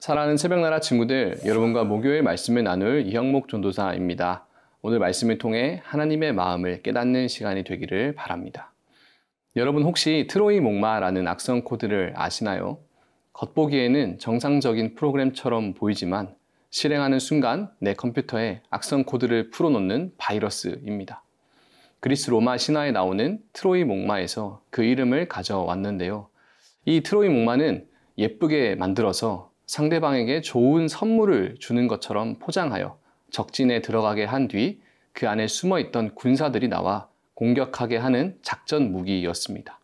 사랑하는 새벽나라 친구들, 여러분과 목요일 말씀을 나눌 이형목 전도사입니다. 오늘 말씀을 통해 하나님의 마음을 깨닫는 시간이 되기를 바랍니다. 여러분 혹시 트로이 목마라는 악성 코드를 아시나요? 겉보기에는 정상적인 프로그램처럼 보이지만 실행하는 순간 내 컴퓨터에 악성 코드를 풀어놓는 바이러스입니다. 그리스 로마 신화에 나오는 트로이 목마에서 그 이름을 가져왔는데요. 이 트로이 목마는 예쁘게 만들어서 상대방에게 좋은 선물을 주는 것처럼 포장하여 적진에 들어가게 한 뒤 그 안에 숨어있던 군사들이 나와 공격하게 하는 작전 무기였습니다.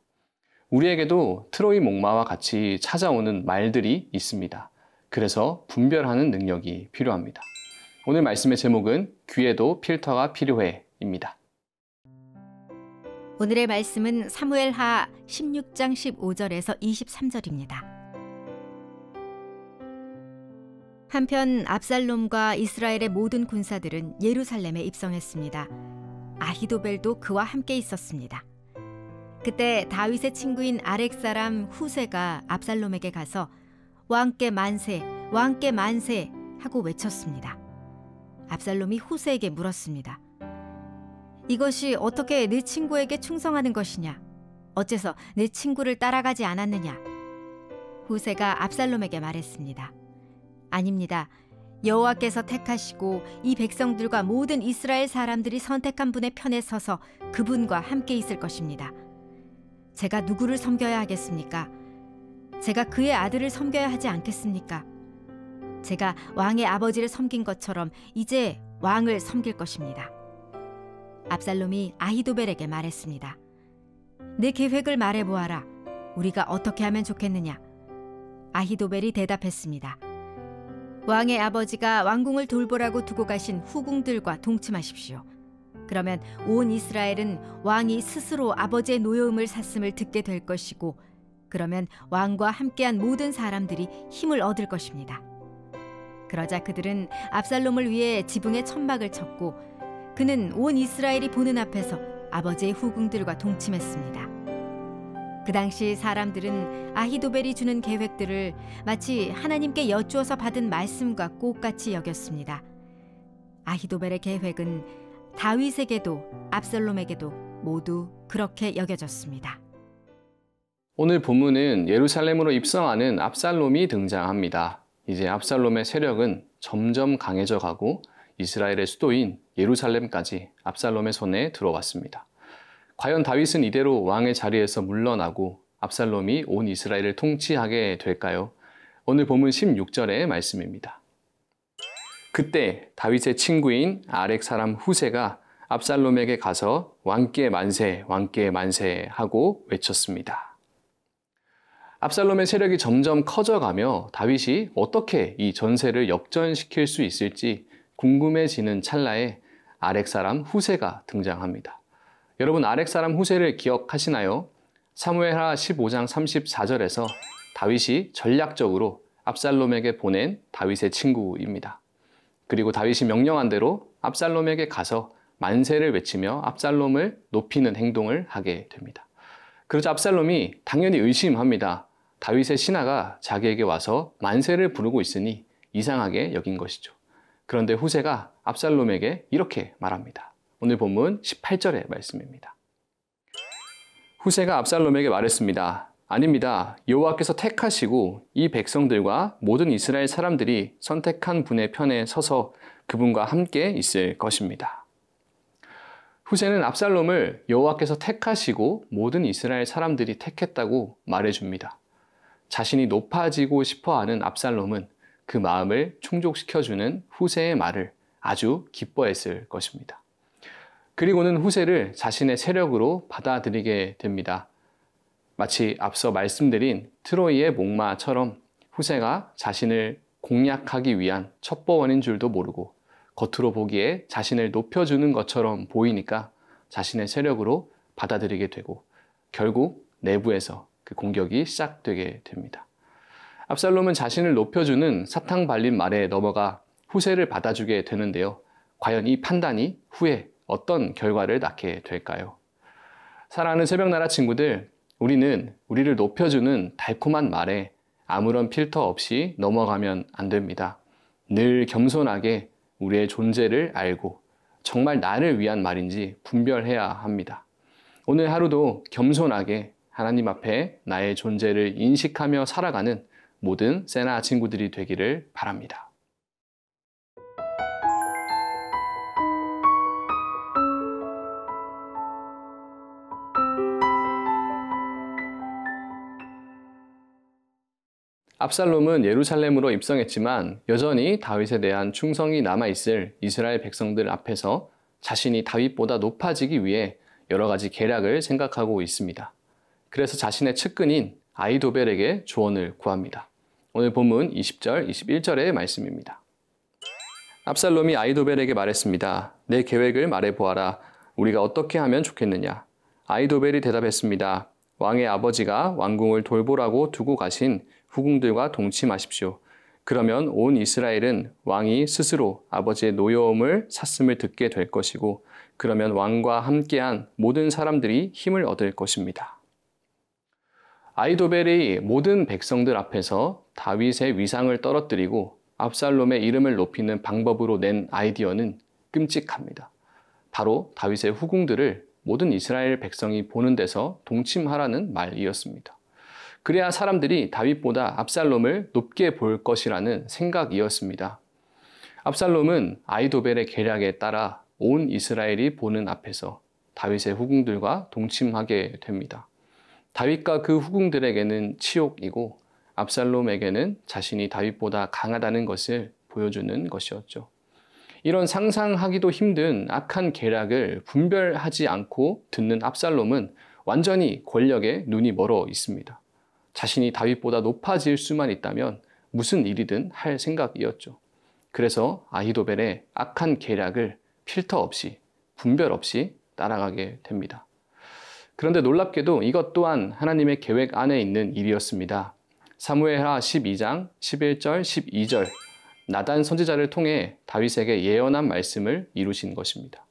우리에게도 트로이 목마와 같이 찾아오는 말들이 있습니다. 그래서 분별하는 능력이 필요합니다. 오늘 말씀의 제목은 귀에도 필터가 필요해입니다. 오늘의 말씀은 사무엘하 16장 15절에서 23절입니다. 한편 압살롬과 이스라엘의 모든 군사들은 예루살렘에 입성했습니다. 아히도벨도 그와 함께 있었습니다. 그때 다윗의 친구인 아렉 사람 후세가 압살롬에게 가서 왕께 만세, 왕께 만세 하고 외쳤습니다. 압살롬이 후세에게 물었습니다. 이것이 어떻게 네 친구에게 충성하는 것이냐? 어째서 네 친구를 따라가지 않았느냐? 후세가 압살롬에게 말했습니다. 아닙니다. 여호와께서 택하시고 이 백성들과 모든 이스라엘 사람들이 선택한 분의 편에 서서 그분과 함께 있을 것입니다. 제가 누구를 섬겨야 하겠습니까? 제가 그의 아들을 섬겨야 하지 않겠습니까? 제가 왕의 아버지를 섬긴 것처럼 이제 왕을 섬길 것입니다. 압살롬이 아히도벨에게 말했습니다. 내 계획을 말해보아라. 우리가 어떻게 하면 좋겠느냐? 아히도벨이 대답했습니다. 왕의 아버지가 왕궁을 돌보라고 두고 가신 후궁들과 동침하십시오. 그러면 온 이스라엘은 왕이 스스로 아버지의 노여움을 샀음을 듣게 될 것이고, 그러면 왕과 함께한 모든 사람들이 힘을 얻을 것입니다. 그러자 그들은 압살롬을 위해 지붕에 천막을 쳤고, 그는 온 이스라엘이 보는 앞에서 아버지의 후궁들과 동침했습니다. 그 당시 사람들은 아히도벨이 주는 계획들을 마치 하나님께 여쭈어서 받은 말씀과 똑같이 여겼습니다. 아히도벨의 계획은 다윗에게도 압살롬에게도 모두 그렇게 여겨졌습니다. 오늘 본문은 예루살렘으로 입성하는 압살롬이 등장합니다. 이제 압살롬의 세력은 점점 강해져 가고 이스라엘의 수도인 예루살렘까지 압살롬의 손에 들어왔습니다. 과연 다윗은 이대로 왕의 자리에서 물러나고 압살롬이 온 이스라엘을 통치하게 될까요? 오늘 본문 16절의 말씀입니다. 그때 다윗의 친구인 아렉 사람 후세가 압살롬에게 가서 왕께 만세, 왕께 만세 하고 외쳤습니다. 압살롬의 세력이 점점 커져가며 다윗이 어떻게 이 전세를 역전시킬 수 있을지 궁금해지는 찰나에 아렉 사람 후세가 등장합니다. 여러분 아렉 사람 후세를 기억하시나요? 사무엘하 15장 34절에서 다윗이 전략적으로 압살롬에게 보낸 다윗의 친구입니다. 그리고 다윗이 명령한 대로 압살롬에게 가서 만세를 외치며 압살롬을 높이는 행동을 하게 됩니다. 그러자 압살롬이 당연히 의심합니다. 다윗의 신하가 자기에게 와서 만세를 부르고 있으니 이상하게 여긴 것이죠. 그런데 후세가 압살롬에게 이렇게 말합니다. 오늘 본문 18절의 말씀입니다. 후세가 압살롬에게 말했습니다. 아닙니다. 여호와께서 택하시고 이 백성들과 모든 이스라엘 사람들이 선택한 분의 편에 서서 그분과 함께 있을 것입니다. 후세는 압살롬을 여호와께서 택하시고 모든 이스라엘 사람들이 택했다고 말해줍니다. 자신이 높아지고 싶어하는 압살롬은 그 마음을 충족시켜주는 후세의 말을 아주 기뻐했을 것입니다. 그리고는 후세를 자신의 세력으로 받아들이게 됩니다. 마치 앞서 말씀드린 트로이의 목마처럼 후세가 자신을 공략하기 위한 첩보원인 줄도 모르고 겉으로 보기에 자신을 높여주는 것처럼 보이니까 자신의 세력으로 받아들이게 되고 결국 내부에서 그 공격이 시작되게 됩니다. 압살롬은 자신을 높여주는 사탕 발린 말에 넘어가 후세를 받아주게 되는데요. 과연 이 판단이 후에 어떤 결과를 낳게 될까요? 사랑하는 새벽나라 친구들, 우리는 우리를 높여주는 달콤한 말에 아무런 필터 없이 넘어가면 안 됩니다. 늘 겸손하게 우리의 존재를 알고 정말 나를 위한 말인지 분별해야 합니다. 오늘 하루도 겸손하게 하나님 앞에 나의 존재를 인식하며 살아가는 모든 세나 친구들이 되기를 바랍니다. 압살롬은 예루살렘으로 입성했지만 여전히 다윗에 대한 충성이 남아있을 이스라엘 백성들 앞에서 자신이 다윗보다 높아지기 위해 여러 가지 계략을 생각하고 있습니다. 그래서 자신의 측근인 아히도벨에게 조언을 구합니다. 오늘 본문 20절, 21절의 말씀입니다. 압살롬이 아히도벨에게 말했습니다. 내 계획을 말해보아라. 우리가 어떻게 하면 좋겠느냐? 아히도벨이 대답했습니다. 왕의 아버지가 왕궁을 돌보라고 두고 가신 후궁들과 동침하십시오. 그러면 온 이스라엘은 왕이 스스로 아버지의 노여움을 샀음을 듣게 될 것이고, 그러면 왕과 함께한 모든 사람들이 힘을 얻을 것입니다. 아히도벨이 모든 백성들 앞에서 다윗의 위상을 떨어뜨리고 압살롬의 이름을 높이는 방법으로 낸 아이디어는 끔찍합니다. 바로 다윗의 후궁들을 모든 이스라엘 백성이 보는 데서 동침하라는 말이었습니다. 그래야 사람들이 다윗보다 압살롬을 높게 볼 것이라는 생각이었습니다. 압살롬은 아히도벨의 계략에 따라 온 이스라엘이 보는 앞에서 다윗의 후궁들과 동침하게 됩니다. 다윗과 그 후궁들에게는 치욕이고 압살롬에게는 자신이 다윗보다 강하다는 것을 보여주는 것이었죠. 이런 상상하기도 힘든 악한 계략을 분별하지 않고 듣는 압살롬은 완전히 권력에 눈이 멀어 있습니다. 자신이 다윗보다 높아질 수만 있다면 무슨 일이든 할 생각이었죠. 그래서 아히도벨의 악한 계략을 필터 없이, 분별 없이 따라가게 됩니다. 그런데 놀랍게도 이것 또한 하나님의 계획 안에 있는 일이었습니다. 사무엘하 12장 11절 12절 나단 선지자를 통해 다윗에게 예언한 말씀을 이루신 것입니다.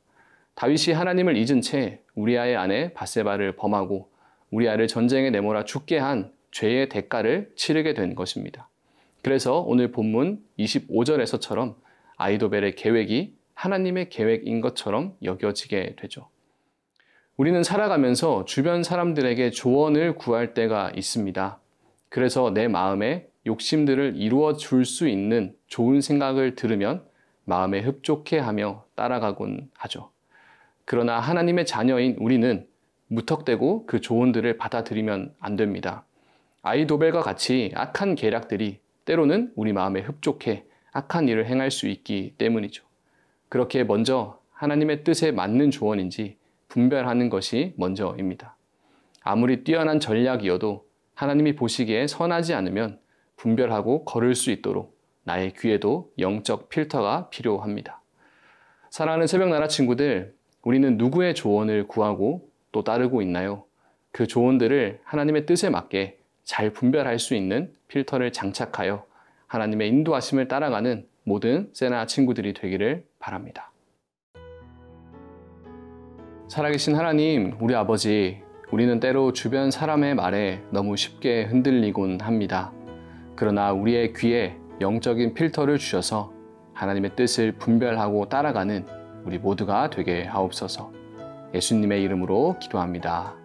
다윗이 하나님을 잊은 채 우리아의 아내 밧세바를 범하고 우리아를 전쟁에 내몰아 죽게 한 죄의 대가를 치르게 된 것입니다. 그래서 오늘 본문 25절에서처럼 아히도벨의 계획이 하나님의 계획인 것처럼 여겨지게 되죠. 우리는 살아가면서 주변 사람들에게 조언을 구할 때가 있습니다. 그래서 내 마음에 욕심들을 이루어 줄 수 있는 좋은 생각을 들으면 마음에 흡족해하며 따라가곤 하죠. 그러나 하나님의 자녀인 우리는 무턱대고 그 조언들을 받아들이면 안 됩니다. 아히도벨과 같이 악한 계략들이 때로는 우리 마음에 흡족해 악한 일을 행할 수 있기 때문이죠. 그렇게 먼저 하나님의 뜻에 맞는 조언인지 분별하는 것이 먼저입니다. 아무리 뛰어난 전략이어도 하나님이 보시기에 선하지 않으면 분별하고 걸을 수 있도록 나의 귀에도 영적 필터가 필요합니다. 사랑하는 새벽나라 친구들, 우리는 누구의 조언을 구하고 또 따르고 있나요? 그 조언들을 하나님의 뜻에 맞게 잘 분별할 수 있는 필터를 장착하여 하나님의 인도하심을 따라가는 모든 세나 친구들이 되기를 바랍니다. 살아계신 하나님, 우리 아버지, 우리는 때로 주변 사람의 말에 너무 쉽게 흔들리곤 합니다. 그러나 우리의 귀에 영적인 필터를 주셔서 하나님의 뜻을 분별하고 따라가는 우리 모두가 되게 하옵소서. 예수님의 이름으로 기도합니다.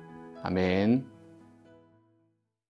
아멘.